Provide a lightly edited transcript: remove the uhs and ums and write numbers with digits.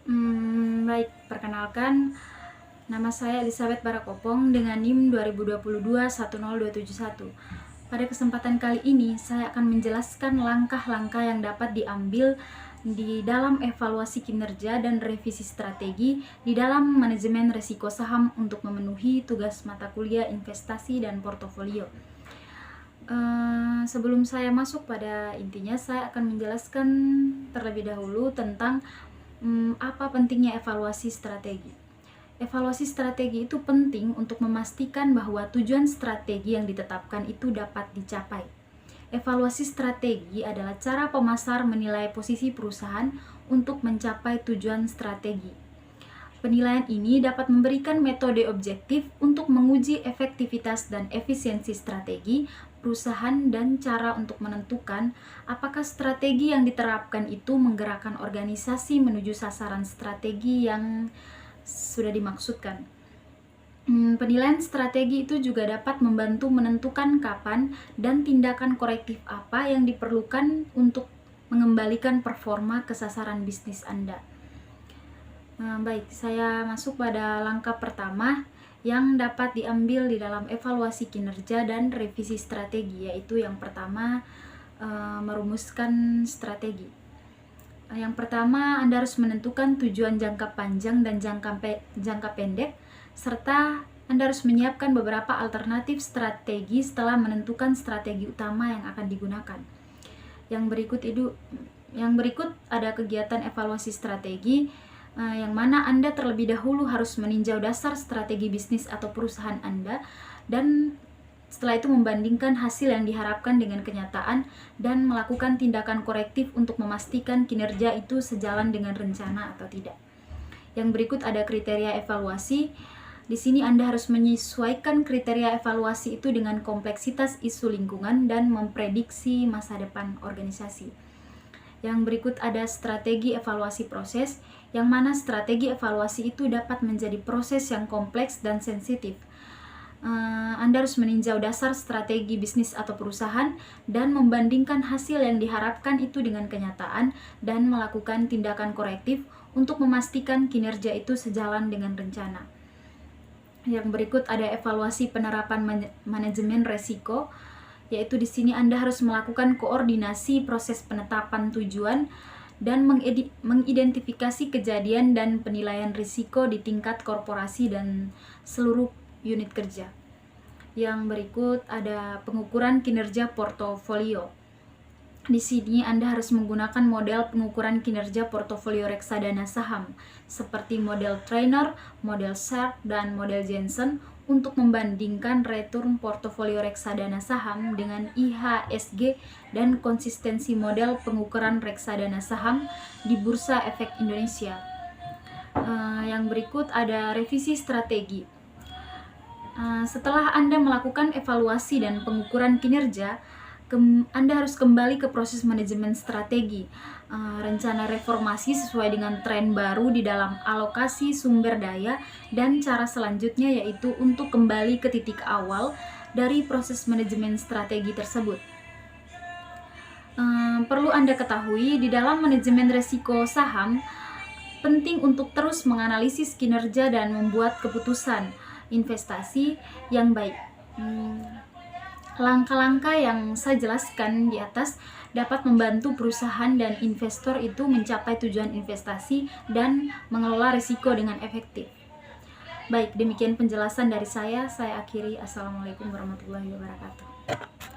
Baik, perkenalkan, nama saya Elizabeth Barakopong dengan NIM 2022-10271. Pada kesempatan kali ini, saya akan menjelaskan langkah-langkah yang dapat diambil di dalam evaluasi kinerja dan revisi strategi di dalam manajemen risiko saham untuk memenuhi tugas mata kuliah investasi dan portofolio. Sebelum saya masuk pada intinya, saya akan menjelaskan terlebih dahulu tentang apa pentingnya evaluasi strategi. Evaluasi strategi itu penting untuk memastikan bahwa tujuan strategi yang ditetapkan itu dapat dicapai. Evaluasi strategi adalah cara pemasar menilai posisi perusahaan untuk mencapai tujuan strategi. Penilaian ini dapat memberikan metode objektif untuk menguji efektivitas dan efisiensi strategi perusahaan dan cara untuk menentukan apakah strategi yang diterapkan itu menggerakkan organisasi menuju sasaran strategi yang sudah dimaksudkan. Penilaian strategi itu juga dapat membantu menentukan kapan dan tindakan korektif apa yang diperlukan untuk mengembalikan performa ke sasaran bisnis Anda. Baik, saya masuk pada langkah pertama yang dapat diambil di dalam evaluasi kinerja dan revisi strategi, yaitu yang pertama, merumuskan strategi. Yang pertama, Anda harus menentukan tujuan jangka panjang dan jangka pendek, serta Anda harus menyiapkan beberapa alternatif strategi setelah menentukan strategi utama yang akan digunakan. Yang berikut ada kegiatan evaluasi strategi, yang mana Anda terlebih dahulu harus meninjau dasar strategi bisnis atau perusahaan Anda, dan setelah itu membandingkan hasil yang diharapkan dengan kenyataan dan melakukan tindakan korektif untuk memastikan kinerja itu sejalan dengan rencana atau tidak. Yang berikut ada kriteria evaluasi. Di sini Anda harus menyesuaikan kriteria evaluasi itu dengan kompleksitas isu lingkungan dan memprediksi masa depan organisasi. Yang berikut ada strategi evaluasi proses, yang mana strategi evaluasi itu dapat menjadi proses yang kompleks dan sensitif. Anda harus meninjau dasar strategi bisnis atau perusahaan dan membandingkan hasil yang diharapkan itu dengan kenyataan dan melakukan tindakan korektif untuk memastikan kinerja itu sejalan dengan rencana. Yang berikut ada evaluasi penerapan manajemen resiko, yaitu di sini Anda harus melakukan koordinasi proses penetapan tujuan dan mengidentifikasi kejadian dan penilaian risiko di tingkat korporasi dan seluruh unit kerja. Yang berikut ada pengukuran kinerja portofolio. Di sini Anda harus menggunakan model pengukuran kinerja portofolio reksadana saham seperti model Trainer, model Sharpe, dan model Jensen untuk membandingkan return portofolio reksadana saham dengan IHSG dan konsistensi model pengukuran reksadana saham di Bursa Efek Indonesia. Yang berikut ada revisi strategi. Setelah Anda melakukan evaluasi dan pengukuran kinerja, Anda harus kembali ke proses manajemen strategi, rencana reformasi sesuai dengan tren baru di dalam alokasi sumber daya, dan cara selanjutnya yaitu untuk kembali ke titik awal dari proses manajemen strategi tersebut. Perlu Anda ketahui, di dalam manajemen risiko saham, penting untuk terus menganalisis kinerja dan membuat keputusan investasi yang baik. Langkah-langkah yang saya jelaskan di atas dapat membantu perusahaan dan investor itu mencapai tujuan investasi dan mengelola risiko dengan efektif. Baik, demikian penjelasan dari saya. Saya akhiri. Assalamualaikum warahmatullahi wabarakatuh.